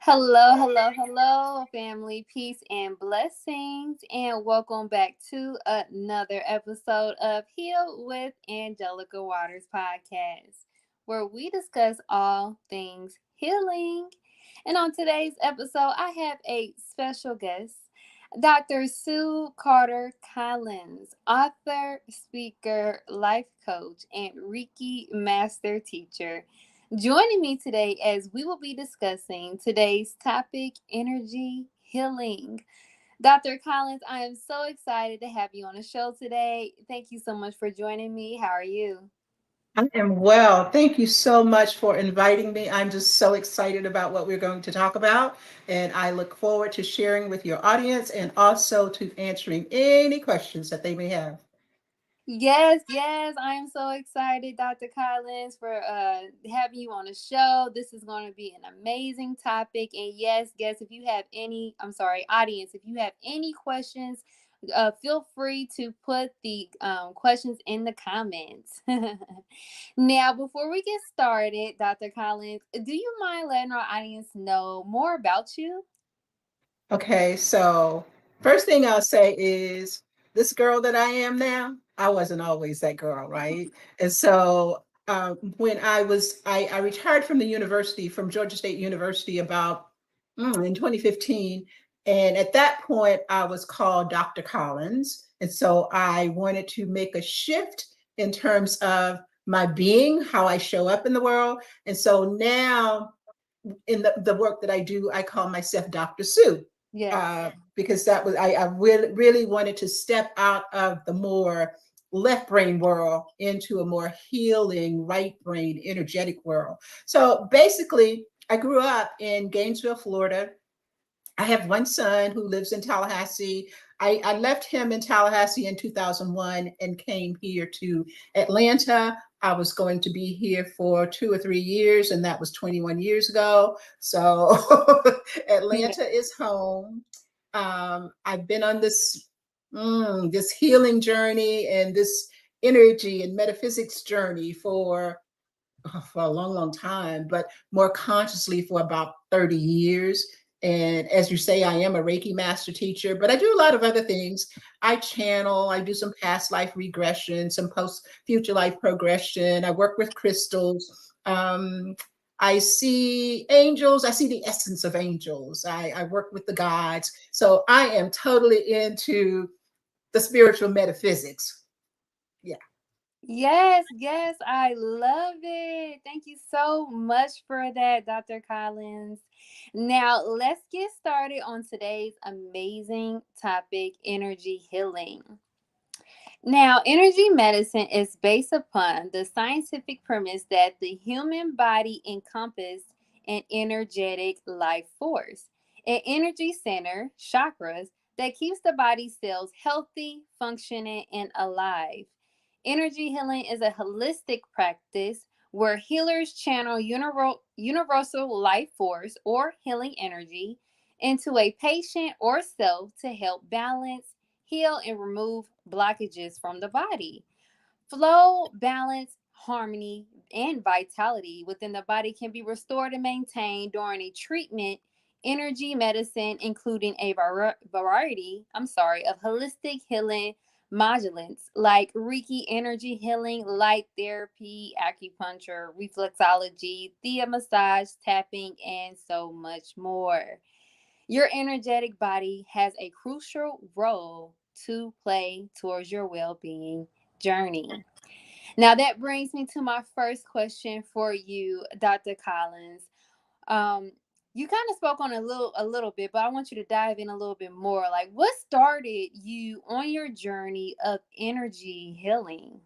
Hello, hello, hello, family, peace and blessings, and welcome back to another episode of Heal with Angelica Waters podcast, where we discuss all things healing. And on today's episode, I have a special guest, Dr. Sue Carter Collins, author, speaker, life coach, and Reiki master teacher. Joining me today as we will be discussing today's topic, energy healing. Dr. Collins, I am so excited to have you on the show today. Thank you so much for joining me. How are you? I am well. Thank you so much for inviting me. I'm just so excited about what we're going to talk about. And I look forward to sharing with your audience and also to answering any questions that they may have. Yes, yes, I am so excited, Dr. Collins, for having you on the show. This is going to be an amazing topic. And yes, guys, if you have any, I'm sorry, audience, if you have any questions, feel free to put the questions in the comments. Now, before we get started, Dr. Collins, do you mind letting our audience know more about you? Okay, so first thing I'll say is this girl that I am now, I wasn't always that girl, right? And so when I retired from the university, from Georgia State University about in 2015. And at that point, I was called Dr. Collins. And so I wanted to make a shift in terms of my being, how I show up in the world. And so now in the work that I do, I call myself Dr. Sue. Yes. Because that was I really wanted to step out of the more left brain world into a more healing right brain energetic world. So basically, I grew up in Gainesville, Florida. I have one son who lives in Tallahassee. I left him in Tallahassee in 2001 and came here to Atlanta. I was going to be here for 2 or 3 years, and that was 21 years ago. So Yeah. Atlanta is home. I've been on this healing journey and this energy and metaphysics journey for a long, long time, but more consciously for about 30 years. And as you say, I am a Reiki master teacher, but I do a lot of other things. I channel, I do some past life regression, some post future life progression. I work with crystals. I see angels. I see the essence of angels. I work with the gods. So I am totally into the spiritual metaphysics. Yeah. Yes, yes, I love it. Thank you so much for that, Dr. Collins. Now, let's get started on today's amazing topic, energy healing. Now, energy medicine is based upon the scientific premise that the human body encompasses an energetic life force, an energy center, chakras, that keeps the body cells healthy, functioning, and alive. Energy healing is a holistic practice where healers channel universal life force or healing energy into a patient or self to help balance, heal, and remove blockages from the body. Flow, balance, harmony, and vitality within the body can be restored and maintained during a treatment. Energy medicine, including a variety, of holistic healing modulants like Reiki energy healing, light therapy, acupuncture, reflexology, thea massage, tapping, and so much more. Your energetic body has a crucial role to play towards your well being journey. Now, that brings me to my first question for you, Dr. Collins. Um, you kind of spoke on a little bit, but I want you to dive in a little bit more. Like, what started you on your journey of energy healing?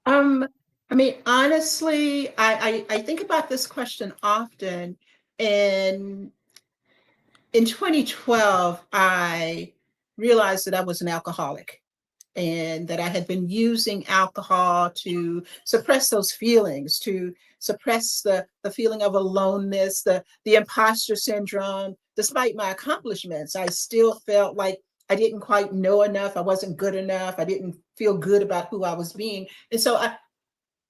Um, I mean, honestly, I think about this question often. And in 2012, I realized that I was an alcoholic and that I had been using alcohol to suppress those feelings, to suppress the feeling of aloneness, the imposter syndrome. Despite my accomplishments, I still felt like I didn't quite know enough. I wasn't good enough. I didn't feel good about who I was being. And so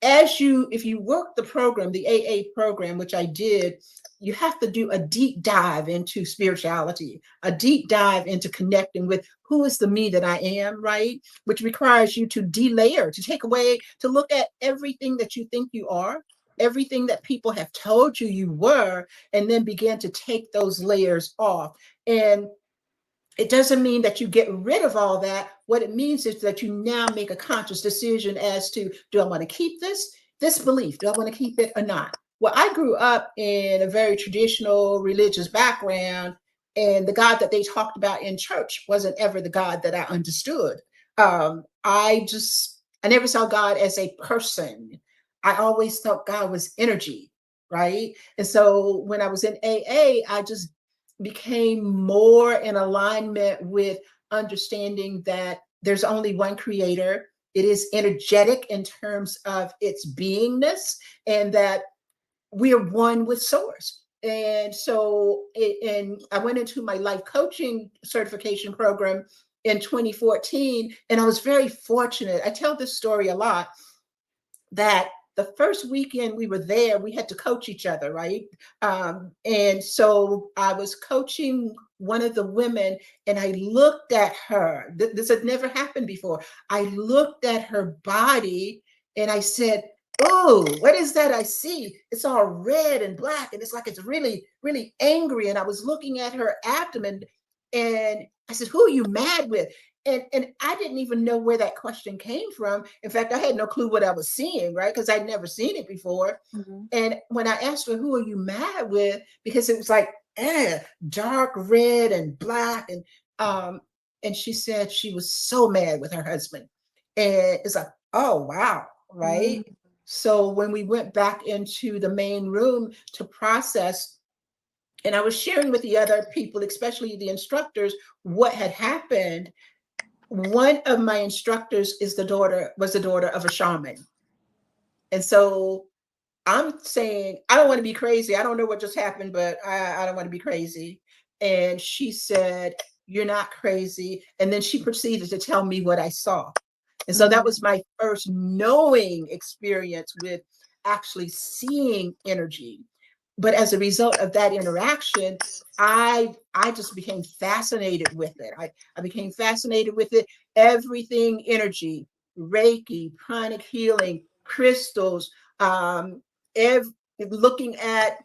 if you work the program, the AA program, which I did, you have to do a deep dive into spirituality, a deep dive into connecting with who is the me that I am, right? Which requires you to delayer, to take away, to look at everything that you think you are, everything that people have told you you were, and then begin to take those layers off. And it doesn't mean that you get rid of all that. What it means is that you now make a conscious decision as to, do I want to keep this belief? Do I want to keep it or not? Well, I grew up in a very traditional religious background, and the God that they talked about in church wasn't ever the God that I understood. I never saw God as a person. I always thought God was energy, right? And so when I was in AA, I just became more in alignment with understanding that there's only one creator. It is energetic in terms of its beingness, and that we are one with source. And so, and I went into my life coaching certification program in 2014, and I was very fortunate. I tell this story a lot, that the first weekend we were there, we had to coach each other, right? And so I was coaching one of the women, and I looked at her. This had never happened before. I looked at her body and I said, "Oh, what is that I see? It's all red and black, and it's like it's really, really angry." And I was looking at her abdomen, and I said, "Who are you mad with?" And I didn't even know where that question came from. In fact, I had no clue what I was seeing, right? Because I'd never seen it before. Mm-hmm. And when I asked her, "Who are you mad with?" Because it was like, dark red and black. Um, and she said she was so mad with her husband. And it's like, oh, wow, right? Mm-hmm. So when we went back into the main room to process, and I was sharing with the other people, especially the instructors, what had happened. One of my instructors was the daughter of a shaman. And so I'm saying, I don't want to be crazy. I don't know what just happened, but I don't want to be crazy. And she said, "You're not crazy." And then she proceeded to tell me what I saw. And so that was my first knowing experience with actually seeing energy. But as a result of that interaction, I just became fascinated with it. I became fascinated with it. Everything energy, Reiki, pranic healing, crystals, um, looking at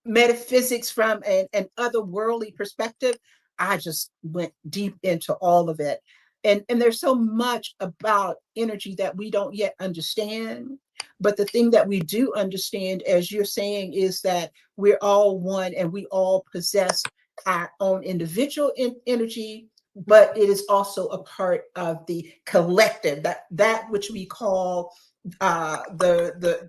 metaphysics from an otherworldly perspective. I just went deep into all of it. And there's so much about energy that we don't yet understand. But the thing that we do understand, as you're saying, is that we're all one, and we all possess our own individual energy, but it is also a part of the collective, that which we call the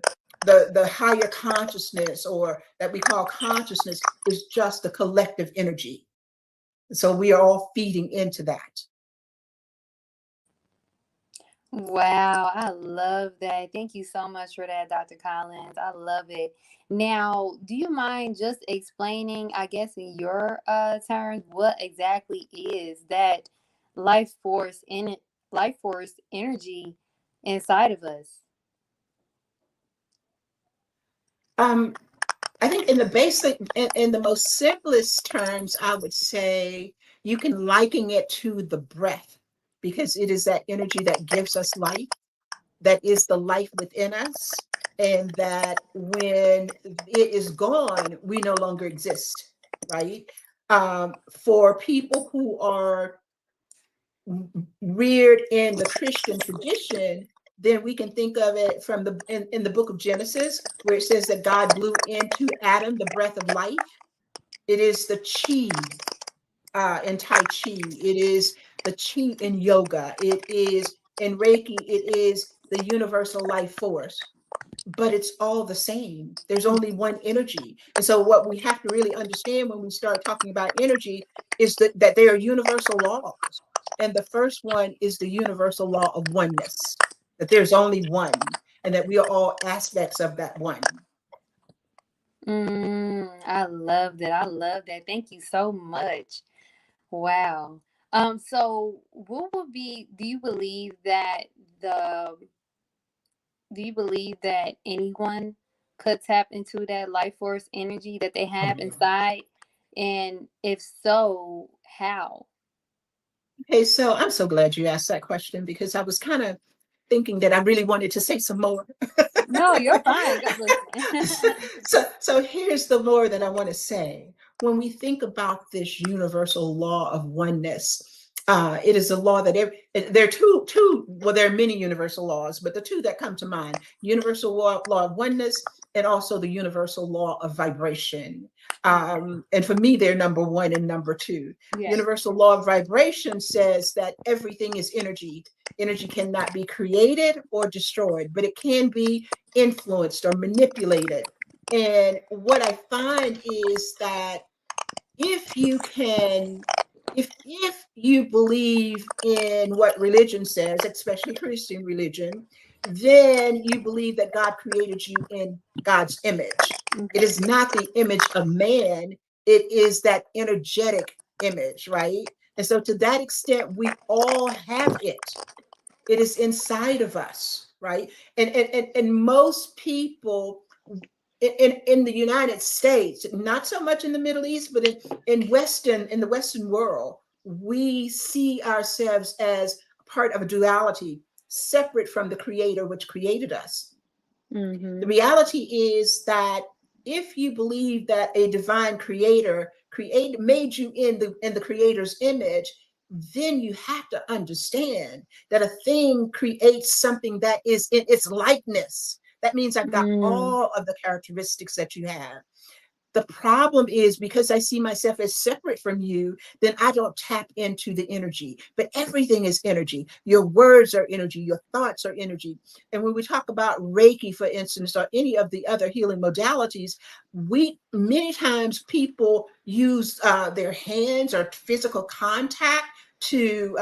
higher consciousness, or that we call consciousness, is just the collective energy. So we are all feeding into that. Wow, I love that. Thank you so much for that, Dr. Collins. I love it. Now, do you mind just explaining, I guess, in your terms, what exactly is that life force life force energy inside of us? um I think in the basic, in the most simplest terms, I would say you can liken it to the breath, because it is that energy that gives us life, that is the life within us, and that when it is gone, we no longer exist, right? For people who are reared in the Christian tradition, then we can think of it from in the book of Genesis, where it says that God blew into Adam the breath of life. It is the chi in Tai Chi. It is the chi in yoga. It is in Reiki. It is the universal life force. But it's all the same. There's only one energy. And so, what we have to really understand when we start talking about energy is that there are universal laws. And the first one is the universal law of oneness, that there's only one, and that we are all aspects of that one. I love that. I love that. Thank you so much. Wow. So what would be, do you believe that the do you believe that anyone could tap into that life force energy that they Oh, have yeah. inside? And if so, how? Okay, so I'm so glad you asked that question because I was kind of thinking that I really wanted to say some more. No, you're fine. Go listen. So here's the more that I want to say. When we think about this universal law of oneness, it is a law that there are well, there are many universal laws, but the two that come to mind: universal law of oneness, and also the universal law of vibration. And for me, they're number one and number two. Yes. Universal law of vibration says that everything is energy. Energy cannot be created or destroyed, but it can be influenced or manipulated. And what I find is that if you can, if you believe in what religion says, especially Christian religion, then you believe that God created you in God's image. It Okay. is not the image of man, it is that energetic image, right? And so to that extent, we all have it. It is inside of us, right? And most people in the United States, not so much in the Middle East, but in the Western world, we see ourselves as part of a duality, separate from the Creator, which created us. The Mm-hmm. reality is that if you believe that a divine creator made you in the creator's image, then you have to understand that a thing creates something that is in its likeness. That means I've got Mm. all of the characteristics that you have. The problem is because I see myself as separate from you, then I don't tap into the energy. But everything is energy. Your words are energy, your thoughts are energy. And when we talk about Reiki, for instance, or any of the other healing modalities, we many times people use their hands or physical contact to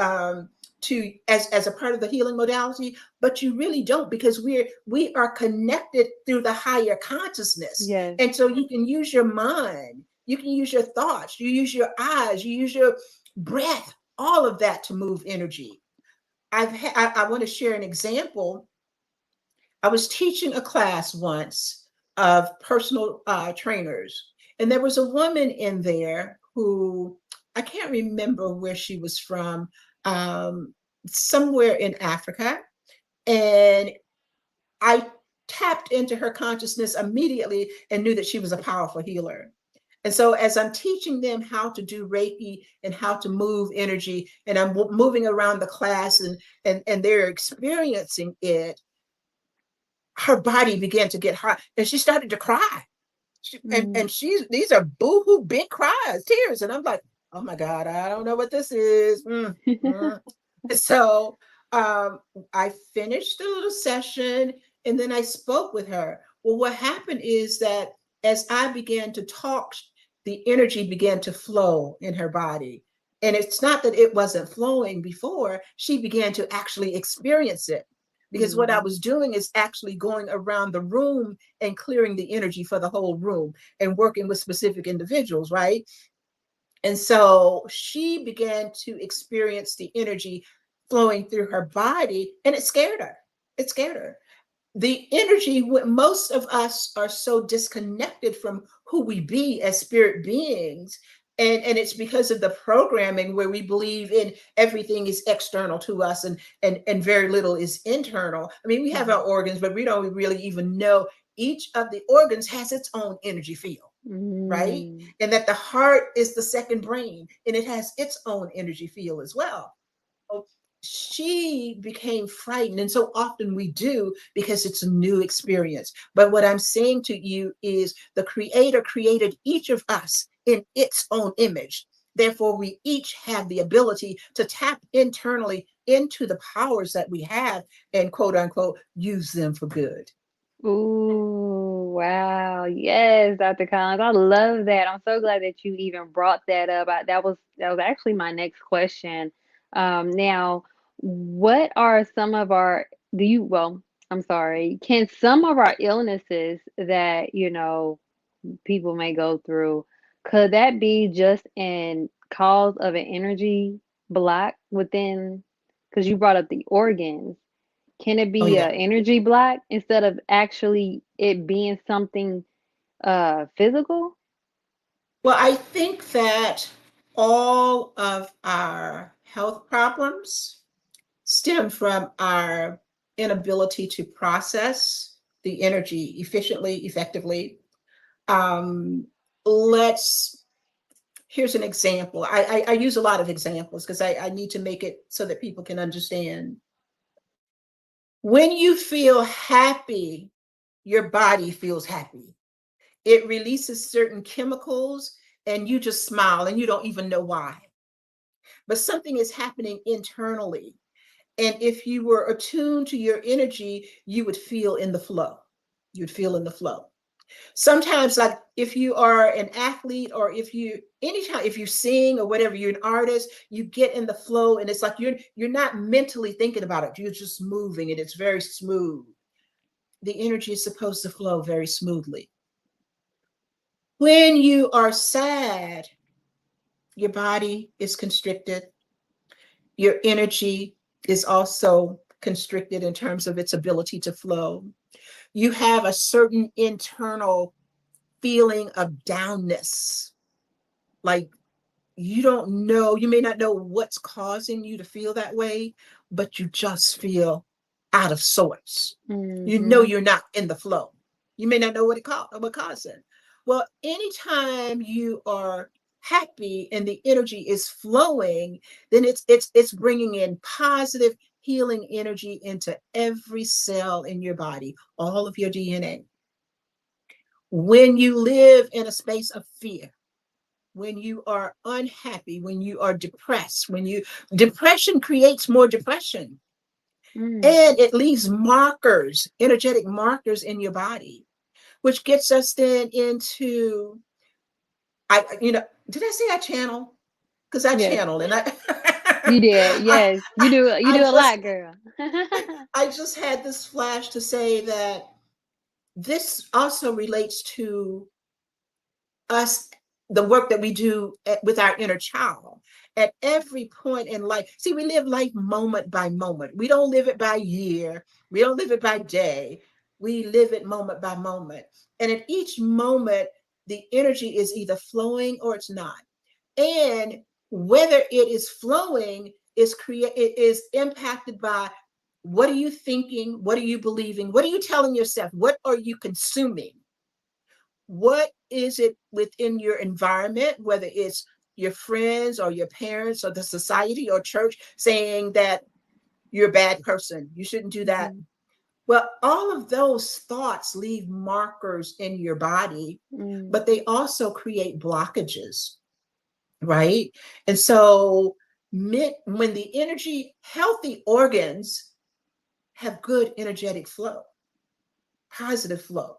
as a part of the healing modality, but you really don't, because we are connected through the higher consciousness. Yes. And so you can use your mind, you can use your thoughts, you use your eyes, you use your breath, all of that to move energy. I want to share an example. I was teaching a class once of personal trainers, and there was a woman in there who, I can't remember where she was from, um, somewhere in Africa. And I tapped into her consciousness immediately and knew that she was a powerful healer. And so, as I'm teaching them how to do Reiki and how to move energy, and I'm moving around the class, and they're experiencing it, her body began to get hot, and she started to cry. Mm. And she's these are boohoo big cries, tears, and I'm like, oh my God, I don't know what this is. Mm. So um, I finished the little session, and then I spoke with her. Well, what happened is that as I began to talk, the energy began to flow in her body. And it's not that it wasn't flowing before, she began to actually experience it. Because what I Mm. was doing is actually going around the room and clearing the energy for the whole room and working with specific individuals, right? And so she began to experience the energy flowing through her body, and it scared her. It scared her. The energy, most of us are so disconnected from who we be as spirit beings. And it's because of the programming where we believe in everything is external to us, and very little is internal. I mean, we have our organs, but we don't really even know each of the organs has its own energy field, right? Mm. And that the heart is the second brain, and it has its own energy field as well. So she became frightened, and so often we do, because it's a new experience. But what I'm saying to you is the Creator created each of us in its own image. Therefore, we each have the ability to tap internally into the powers that we have and, quote unquote, use them for good. Ooh, wow. Yes, Dr. Collins. I love that. I'm so glad that you even brought that up. That was actually my next question. Now, what are some of our do you well, I'm sorry. Can some of our illnesses that, people may go through, could that be just in cause of an energy block within, because you brought up the organs. Can it Oh be yeah. a energy block instead of actually it being something physical? Well, I think that all of our health problems stem from our inability to process the energy efficiently, effectively. Um, let's Here's an example. I use a lot of examples because I need to make it so that people can understand. When you feel happy, your body feels happy. It releases certain chemicals and you just smile and you don't even know why. But something is happening internally. And if you were attuned to your energy, you would feel in the flow. You'd feel in the flow. Sometimes, like if you are an athlete or if you sing or whatever, you're an artist, you get in the flow and it's like you're not mentally thinking about it. You're just moving and it's very smooth. The energy is supposed to flow very smoothly. When you are sad, your body is constricted. Your energy is also constricted in terms of its ability to flow. You have a certain internal feeling of downness. Like you may not know what's causing you to feel that way, but you just feel out of sorts. You know Mhm. you're not in the flow. You may not know what caused it. Well, anytime you are happy and the energy is flowing, then it's bringing in positive healing energy into every cell in your body, all of your DNA. When you live in a space of fear, when you are unhappy, when you are depressed, depression creates more depression Mm. and it leaves markers, energetic markers in your body, which gets us then into did I say I channel? Because I Yes, channel and I you did. I, Yes, you do. You I do a just lot, girl. I just had this flash to say that this also relates to us, the work that we do with our inner child at every point in life. See, we live life moment by moment. We don't live it by year. We don't live it by day. We live it moment by moment. And at each moment, the energy is either flowing or it's not. And whether it is flowing it is impacted by what are you thinking? What are you believing? What are you telling yourself? What are you consuming? What is it within your environment, whether it's your friends or your parents or the society or church saying that you're a bad person, you shouldn't do that? Mhm. Well, all of those thoughts leave markers in your body, Mm. but they also create blockages, right? And so when the energy, healthy organs have good energetic flow, positive flow.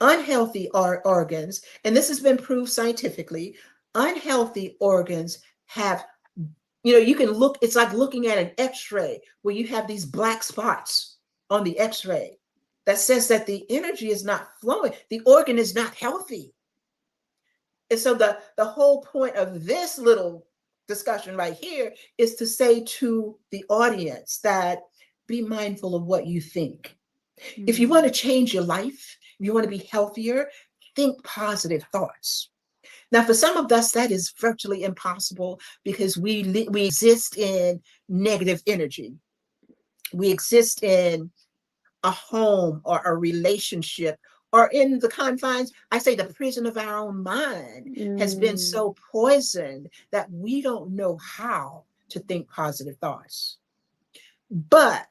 Unhealthy organs, and this has been proved scientifically, unhealthy organs have, you can look, it's like looking at an x-ray where you have these black spots on the x-ray that says that the energy is not flowing, the organ is not healthy. And so the whole point of this little discussion right here is to say to the audience that be mindful of what you think. If you want Mm. to change your life, if you want to be healthier, think positive thoughts. Now, for some of us, that is virtually impossible because we exist in negative energy. We exist in a home or a relationship or in the confines. I say the prison of our own mind has been Mm. so poisoned that we don't know how to think positive thoughts. But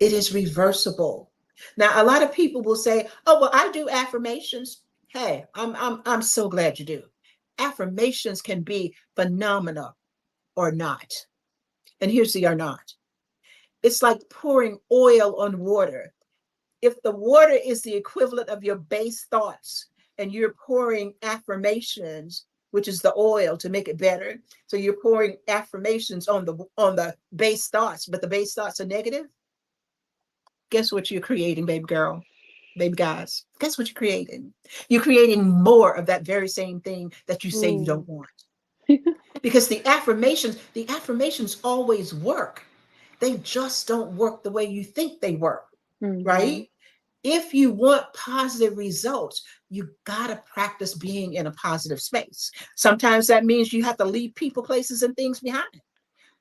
it is reversible. Now, a lot of people will say, "Oh, well, I do affirmations." Hey, I'm so glad you do. Affirmations can be phenomenal or not. And here's the or not. It's like pouring oil on water. If the water is the equivalent of your base thoughts and you're pouring affirmations, which is the oil to make it better, so you're pouring affirmations on the base thoughts, but the base thoughts are negative, guess what you're creating, baby girl, baby guys? Guess what you're creating? You're creating more of that very same thing that you say you Ooh. don't want. Because the affirmations always work. They just don't work the way you think they work, Mhm. right? If you want positive results, you got to practice being in a positive space. Sometimes that means you have to leave people, places, and things behind.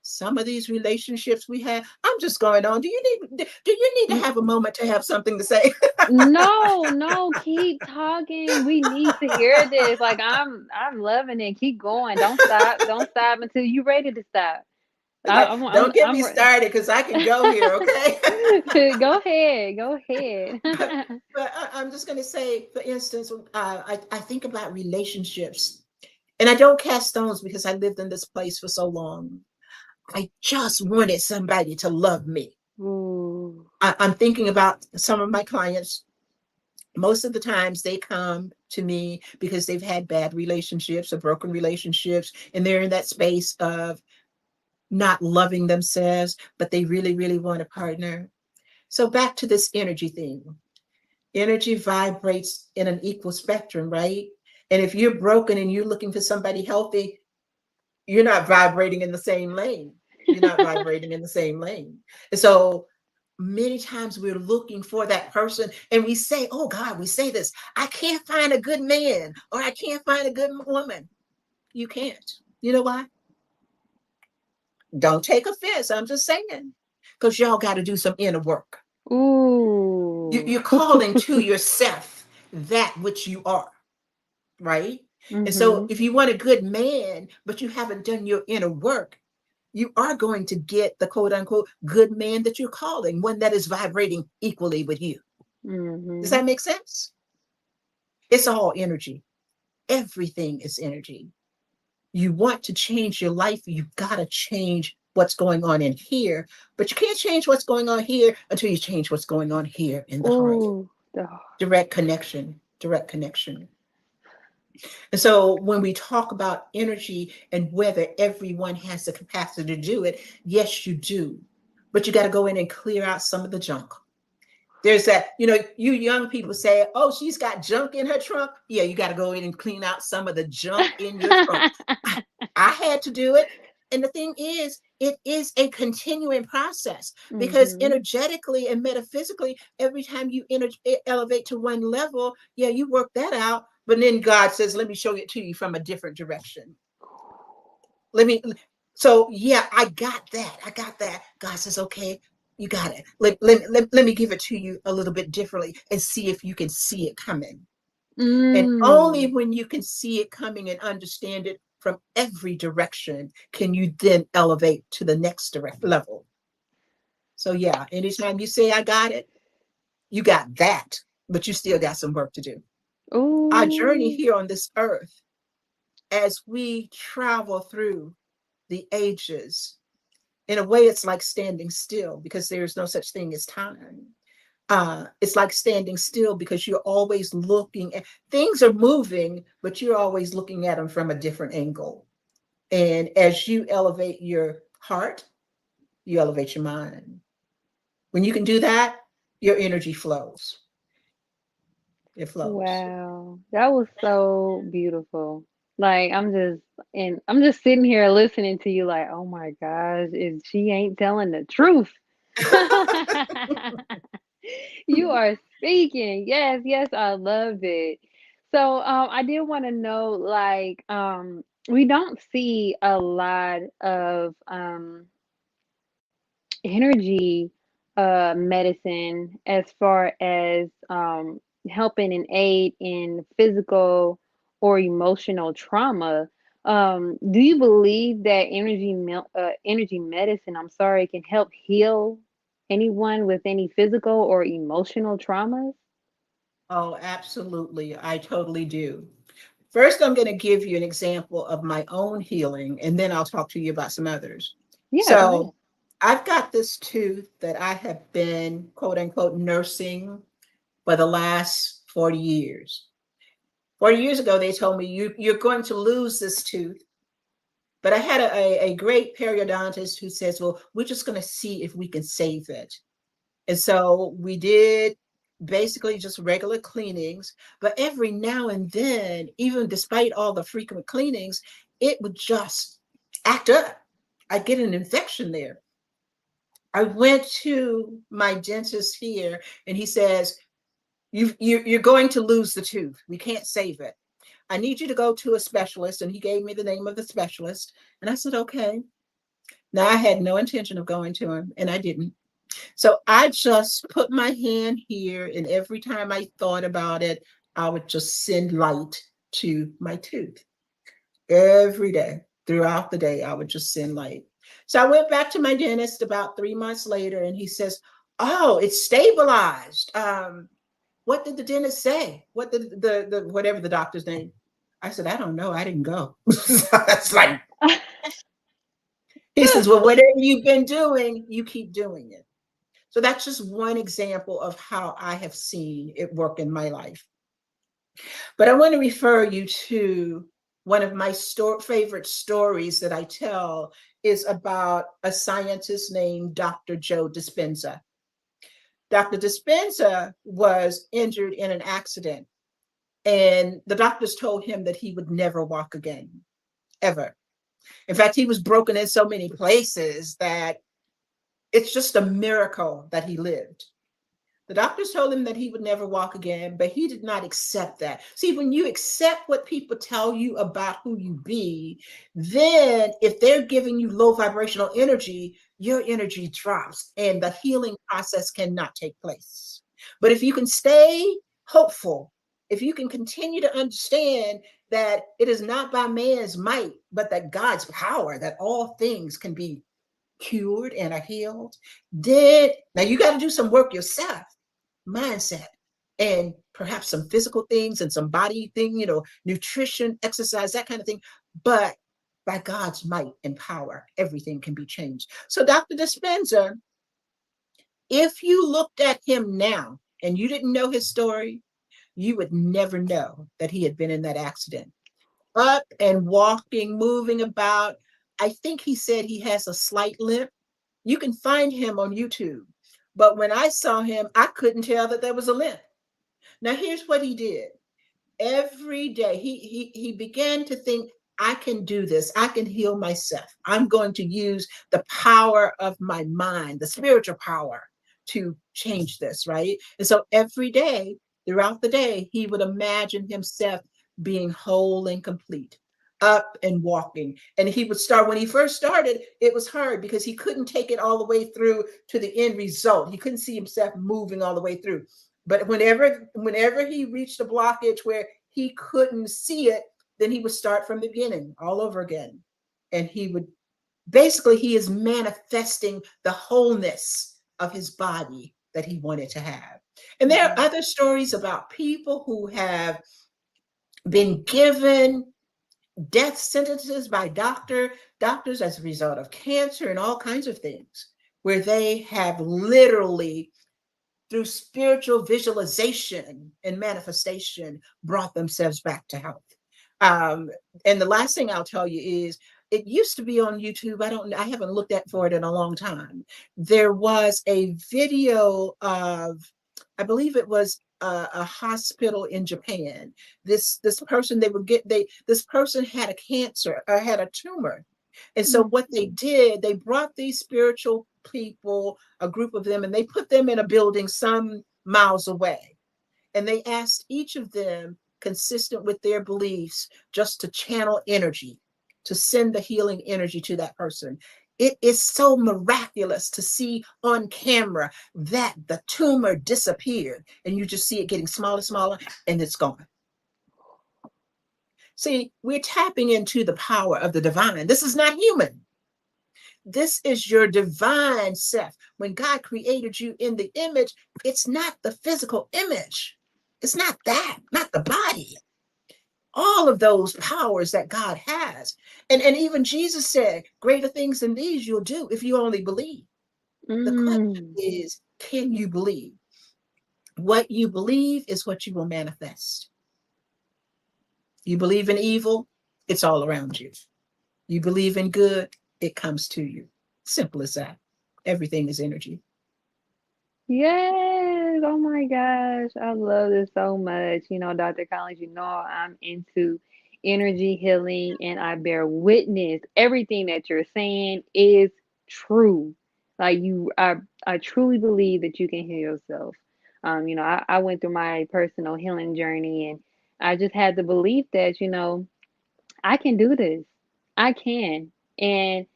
Some of these relationships we have, I'm just going on. Do you need to N- have a moment to have something to say? No, no, keep talking. We need to hear this. Like I'm loving it. Keep going. Don't stop. Don't stop until you ready to stop. Don't get me I'm started because I can go here, okay? Go ahead. Go ahead. But I'm just going to say, for instance, I think about relationships, and I don't cast stones because I lived in this place for so long. I just wanted somebody to love me. Ooh. I'm thinking about some of my clients. Most of the times they come to me because they've had bad relationships or broken relationships, and they're in that space of not loving themselves, but they really, really want a partner. So back to this energy thing. Energy vibrates in an equal spectrum, right? And if you're broken and you're looking for somebody healthy, you're not vibrating in the same lane. You're not vibrating in the same lane. And so many times we're looking for that person and we say, oh God, we say this, I can't find a good man or I can't find a good woman. You can't. You know why? Don't take offense. I'm just saying. Because y'all got to do some inner work. Ooh. You're calling to yourself that which you are, right? And so Mhm. if you want a good man, but you haven't done your inner work, you are going to get the quote unquote good man that you're calling, one that is vibrating equally with you. Does Mhm. that make sense? It's all energy. Everything is energy. You want to change your life, you've got to change what's going on in here. But you can't change what's going on here until you change what's going on here in the heart. Ooh. Oh. Direct connection, direct connection. And so when we talk about energy and whether everyone has the capacity to do it, yes, you do. But you got to go in and clear out some of the junk. There's that, you young people say, oh, she's got junk in her trunk. Yeah, you got to go in and clean out some of the junk in your trunk. I had to do it. And the thing is, it is a continuing process because Mhm. energetically and metaphysically, every time you elevate to one level, yeah, you work that out. But then God says, let me show it to you from a different direction. Let me, so yeah, I got that. I got that. God says, okay, you got it. Let me give it to you a little bit differently and see if you can see it coming. And only Mm. when you can see it coming and understand it from every direction can you then elevate to the next direct level. So yeah, anytime you say I got it, you got that, but you still got some work to do. Our journey Ooh. here on this earth, as we travel through the ages, in a way, it's like standing still because there's no such thing as time. It's like standing still because you're always looking at things are moving, but you're always looking at them from a different angle. And as you elevate your heart, you elevate your mind. When you can do that, your energy flows. It flows. Wow. That was so beautiful. Like I'm just sitting here listening to you like, "Oh my gosh, is she ain't telling the truth." You are speaking. Yes, yes, I love it. So, I did want to know, like, we don't see a lot of energy medicine as far as helping and aid in physical or emotional trauma. Do you believe that energy medicine, I'm sorry, can help heal anyone with any physical or emotional traumas? Oh, absolutely. I totally do. First, I'm going to give you an example of my own healing, and then I'll talk to you about some others. Yeah, go ahead. So, I've got this tooth that I have been, quote unquote, nursing for the last 40 years. 40 years ago, they told me you're going to lose this tooth. But I had a great periodontist who says, well, we're just going to see if we can save it. And so we did basically just regular cleanings. But every now and then, even despite all the frequent cleanings, it would just act up. I'd get an infection there. I went to my dentist here, and he says, you're going to lose the tooth. We can't save it. I need you to go to a specialist. And he gave me the name of the specialist. And I said, okay. Now, I had no intention of going to him, and I didn't. So I just put my hand here, and every time I thought about it, I would just send light to my tooth. Every day, throughout the day, I would just send light. So I went back to my dentist about 3 months later, and he says, "Oh, it's stabilized." What did the dentist say? What did the whatever the doctor's name? I said, "I don't know. I didn't go." It's like he says, "Well, whatever you've been doing, you keep doing it." So that's just one example of how I have seen it work in my life. But I want to refer you to one of my favorite stories that I tell is about a scientist named Dr. Joe Dispenza. Dr. Dispenza was injured in an accident, and the doctors told him that he would never walk again, ever. In fact, he was broken in so many places that it's just a miracle that he lived. The doctors told him that he would never walk again, but he did not accept that. See, when you accept what people tell you about who you be, then if they're giving you low vibrational energy, your energy drops and the healing process cannot take place. But if you can stay hopeful, if you can continue to understand that it is not by man's might, but that God's power, that all things can be cured and are healed, then now you got to do some work yourself, mindset, and perhaps some physical things and some body thing, nutrition, exercise, that kind of thing. But by God's might and power, everything can be changed. So Dr. Dispenza, if you looked at him now and you didn't know his story, you would never know that he had been in that accident. Up and walking, moving about. I think he said he has a slight limp. You can find him on YouTube. But when I saw him, I couldn't tell that there was a limp. Now, here's what he did. Every day, he began to think, I can do this. I can heal myself. I'm going to use the power of my mind, the spiritual power to change this, right? And so every day, throughout the day, he would imagine himself being whole and complete, up and walking. And he would start, when he first started, it was hard because he couldn't take it all the way through to the end result. He couldn't see himself moving all the way through. But whenever he reached a blockage where he couldn't see it, then he would start from the beginning all over again. And he would basically, he is manifesting the wholeness of his body that he wanted to have. And there are other stories about people who have been given death sentences by doctors as a result of cancer and all kinds of things, where they have literally, through spiritual visualization and manifestation, brought themselves back to health. Um, and the last thing I'll tell you is, it used to be on YouTube. I haven't looked at for it in a long time. There was a video of, I believe it was a hospital in Japan. This person, this person had a cancer, had a tumor. And so what they did, they brought these spiritual people, a group of them, and they put them in a building some miles away. And they asked each of them, consistent with their beliefs, just to channel energy, to send the healing energy to that person. It is so miraculous to see on camera that the tumor disappeared and you just see it getting smaller, smaller, and it's gone. See, we're tapping into the power of the divine. This is not human. This is your divine self. When God created you in the image, it's not the physical image. It's not that, not the body. All of those powers that God has. And even Jesus said, greater things than these you'll do if you only believe. The question Mm. is, can you believe? What you believe is what you will manifest. You believe in evil, it's all around you. You believe in good, it comes to you. Simple as that. Everything is energy. Yes. Oh my gosh. I love this so much. Dr. Collins, I'm into energy healing and I bear witness. Everything that you're saying is true. Like I truly believe that you can heal yourself. I went through my personal healing journey, and I just had the belief that, I can do this. I can. And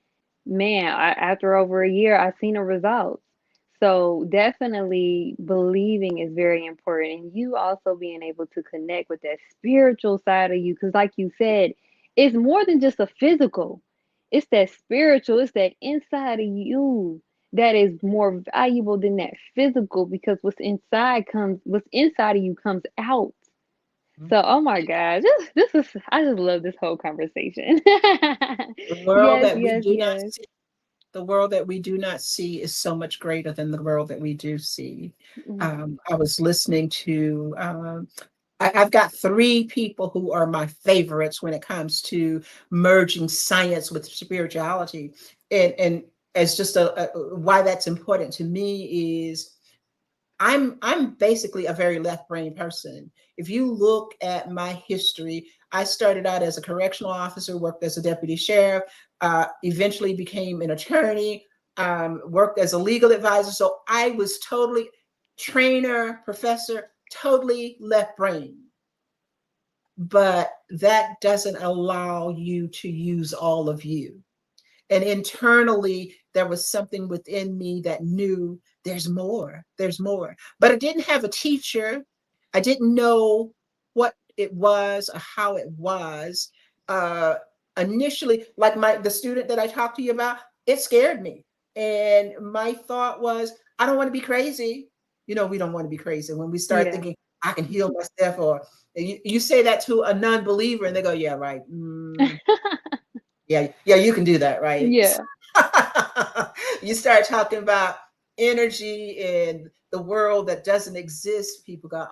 man, after over a year, I've seen the results. So definitely believing is very important. And you also being able to connect with that spiritual side of you. Because, like you said, it's more than just a physical, it's that spiritual, it's that inside of you that is more valuable than that physical, because what's inside of you comes out. So, oh my God, this is, I just love this whole conversation. The world Yes, that we yes, do not yes. see, the world that we do not see is so much greater than the world that we do see. Mm, I was listening to, I've got three people who are my favorites when it comes to merging science with spirituality. And as just why that's important to me is I'm basically a very left brain person. If you look at my history, I started out as a correctional officer, worked as a deputy sheriff, eventually became an attorney, worked as a legal advisor. So I was totally trainer, professor, totally left brain. But that doesn't allow you to use all of you. And internally, there was something within me that knew there's more. But I didn't have a teacher. I didn't know what it was or how it was. Uh, Initially, like the student that I talked to you about, it scared me. And my thought was, I don't want to be crazy. We don't want to be crazy when we start yeah. thinking, I can heal myself, or you say that to a non-believer and they go, yeah, right. Yeah, yeah, you can do that, right? Yeah. You start talking about energy and the world that doesn't exist. People go,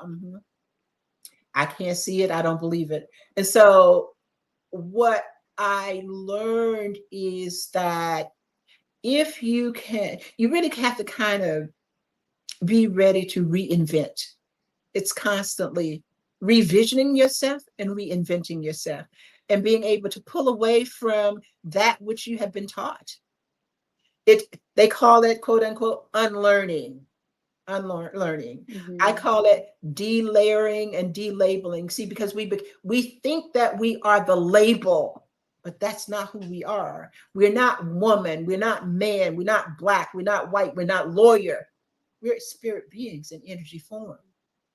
I can't see it. I don't believe it. And so, what I learned is that if you really have to kind of be ready to reinvent. It's constantly revisioning yourself and reinventing yourself and being able to pull away from that which you have been taught. They call it, quote unquote, unlearning. I Hmm. call it delayering and delabeling. See, because we think that we are the label, but that's not who we are. We're not woman, we're not man, we're not black, we're not white, we're not lawyer. We're spirit beings in energy form.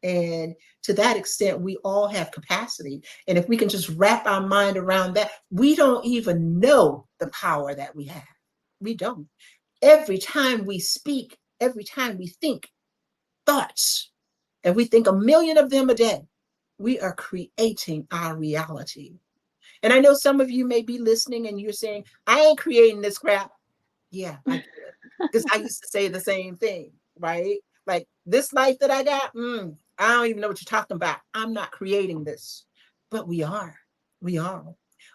And to that extent, we all have capacity. And if we can just wrap our mind around that, we don't even know the power that we have. We don't. Every time we speak, every time we think thoughts, and we think a million of them a day, we are creating our reality. And I know some of you may be listening and you're saying, I ain't creating this crap. Yeah, I get it. Because I used to say the same thing, right? Like this life that I got, I don't even know what you're talking about. I'm not creating this. But we are. We are.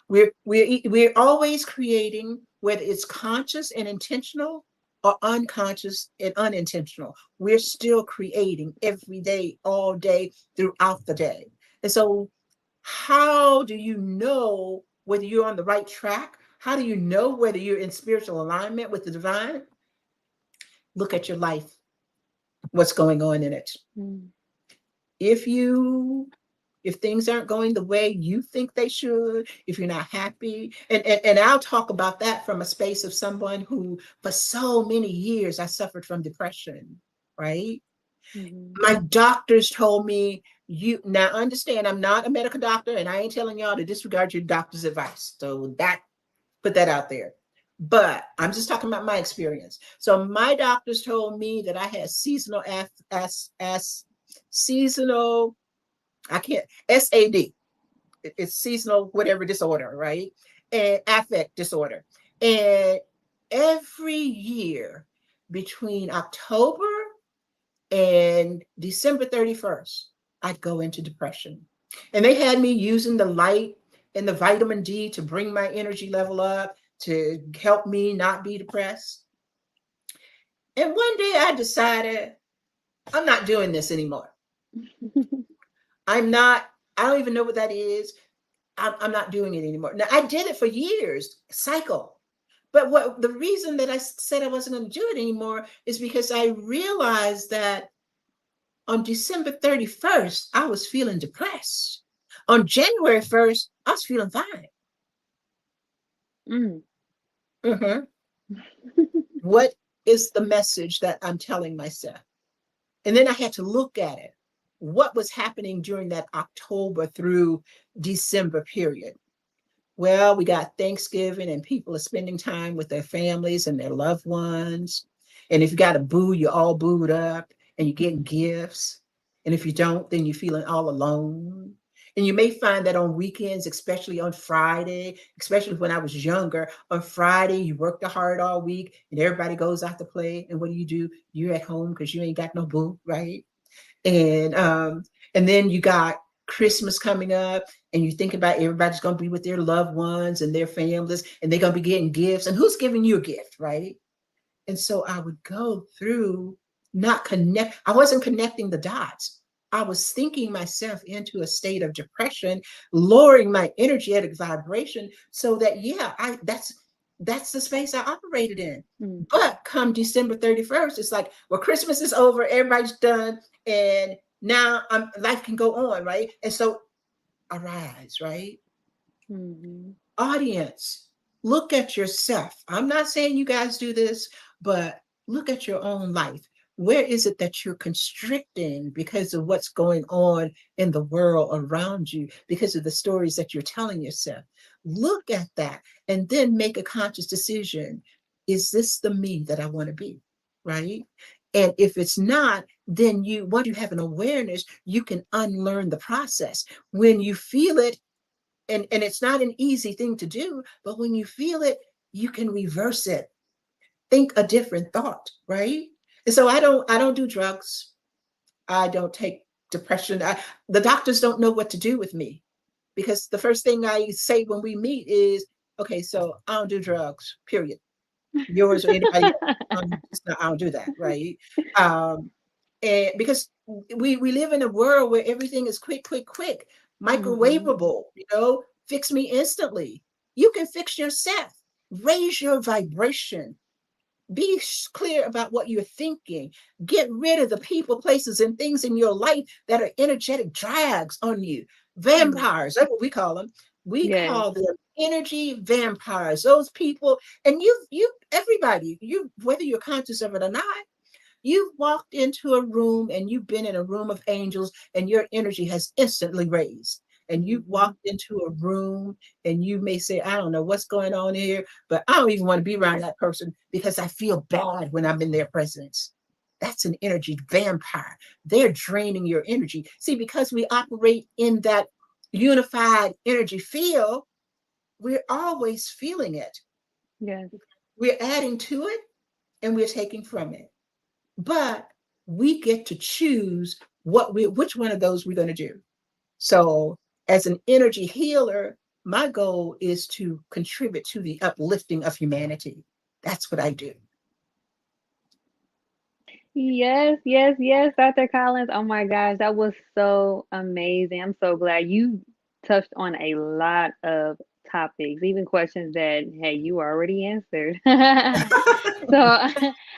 We're always creating, whether it's conscious and intentional or unconscious and unintentional. We're still creating every day, all day, throughout the day. And so, how do you know whether you're on the right track? How do you know whether you're in spiritual alignment with the divine? Look at your life, what's going on in it. Mm. If you if things aren't going the way you think they should, if you're not happy, and I'll talk about that from a space of someone who for so many years I suffered from depression, right? Hmm. My doctors told me, you now understand, I'm not a medical doctor and I ain't telling y'all to disregard your doctor's advice. So that put that out there. But I'm just talking about my experience. So my doctors told me that I had seasonal seasonal, I can't, SAD. It's seasonal whatever disorder, right? And affect disorder. And every year between October and December 31st, I'd go into depression. And they had me using the light and the vitamin D to bring my energy level up, to help me not be depressed. And one day I decided I'm not doing this anymore. I'm not, I don't even know what that is. I'm not doing it anymore. Now, I did it for years, cycle. But what the reason that I said I wasn't going to do it anymore is because I realized that on December 31st, I was feeling depressed. On January 1st, I was feeling fine. Mm. Mhm. What is the message that I'm telling myself? And then I had to look at it. What was happening during that October through December period? Well, we got Thanksgiving and people are spending time with their families and their loved ones. And if you got a boo, you're all booed up and you're getting gifts. And if you don't, then you're feeling all alone. And you may find that on weekends, especially on Friday, especially when I was younger, on Friday, you worked hard all week and everybody goes out to play. And what do? You're at home because you ain't got no boo, right? and um and then you got Christmas coming up, and you think about everybody's going to be with their loved ones and their families, and they're going to be getting gifts, and who's giving you a gift, right? And so I would go through, not connect, I wasn't connecting the dots. I was thinking myself into a state of depression, lowering my energetic vibration, so that yeah, I that's the space I operated in. Mhm. But come December 31st, it's like, well, Christmas is over, everybody's done, and now life can go on, right? And so arise, right? Mhm. Audience, look at yourself. I'm not saying you guys do this, but look at your own life. Where is it that you're constricting because of what's going on in the world around you, because of the stories that you're telling yourself? Look at that and then make a conscious decision. Is this the me that I want to be? Right? And if it's not, then once you have an awareness, you can unlearn the process. When you feel it, and it's not an easy thing to do, but when you feel it, you can reverse it. Think a different thought, right? And so I don't do drugs. I don't take depression. The doctors don't know what to do with me, because the first thing I say when we meet is, okay, so I don't do drugs, period. Yours or anybody else. I don't do that, right? um and because we live in a world where everything is quick, quick, quick, Mhm. microwavable, fix me instantly. You can fix yourself. Raise your vibration. Be clear about what you're thinking. Get rid of the people, places, and things in your life that are energetic drags on you. Mm. Vampires, that's what we call them. We Yes. call them energy vampires. Those people, and everybody, whether you're conscious of it or not, you've walked into a room and you've been in a room of angels and your energy has instantly raised. And you've Mhm. walked into a room and you may say, I don't know what's going on here, but I don't even want to be around that person because I feel bad when I'm in their presence. That's an energy vampire. They're draining your energy. See, because we operate in that unified energy field, we're always feeling it. Yes. We're adding to it and we're taking from it. But we get to choose which one of those we're going to do. So as an energy healer, my goal is to contribute to the uplifting of humanity. That's what I do. Yes, yes, yes, Dr. Collins. Oh my gosh, that was so amazing. I'm so glad you touched on a lot of topics, even questions that, hey, you already answered. So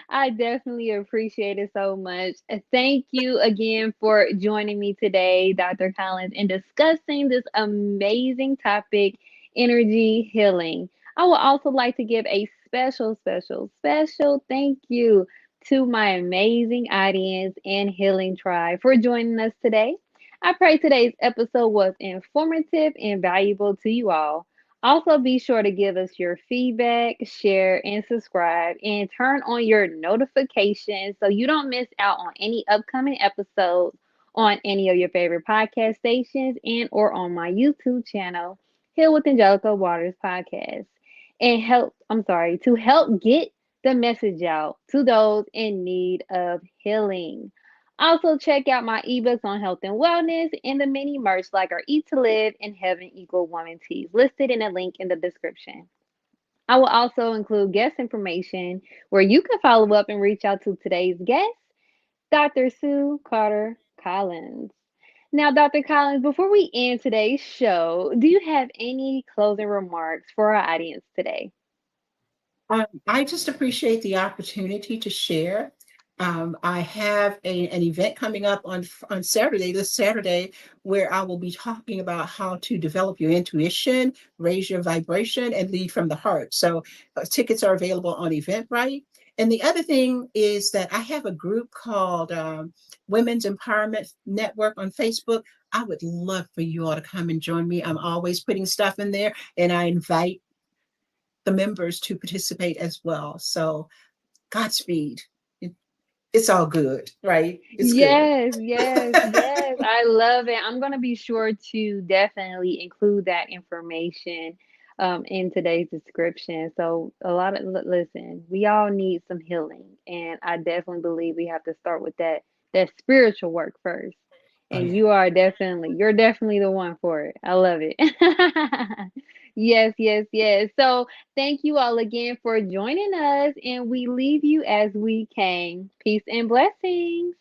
I definitely appreciate it so much. Thank you again for joining me today, Dr. Collins, and discussing this amazing topic, energy healing. I would also like to give a special, special, special thank you to my amazing audience and healing tribe for joining us today. I pray today's episode was informative and valuable to you all. Also, be sure to give us your feedback, share, and subscribe, and turn on your notifications so you don't miss out on any upcoming episodes on any of your favorite podcast stations and or on my YouTube channel, Heal with Angelica Waters Podcast. And to help get the message out to those in need of healing. Also, check out my ebooks on health and wellness and the mini merch like our Eat to Live and Heaven Equal Woman tees listed in a link in the description. I will also include guest information where you can follow up and reach out to today's guest, Dr. Sue Carter Collins. Now, Dr. Collins, before we end today's show, do you have any closing remarks for our audience today? I just appreciate the opportunity to share. I have an event coming up on Saturday, this Saturday, where I will be talking about how to develop your intuition, raise your vibration, and lead from the heart. So tickets are available on Eventbrite. And the other thing is that I have a group called Women's Empowerment Network on Facebook. I would love for you all to come and join me. I'm always putting stuff in there, and I invite the members to participate as well. So Godspeed. It's all good, right? It's good. Yes, yes, yes. I love it. I'm gonna be sure to definitely include that information in today's description. So a lot of listen, we all need some healing, and I definitely believe we have to start with that spiritual work first. Oh And yeah. you're definitely the one for it. I love it. Yes, yes, yes. So thank you all again for joining us, and we leave you as we came. Peace and blessings.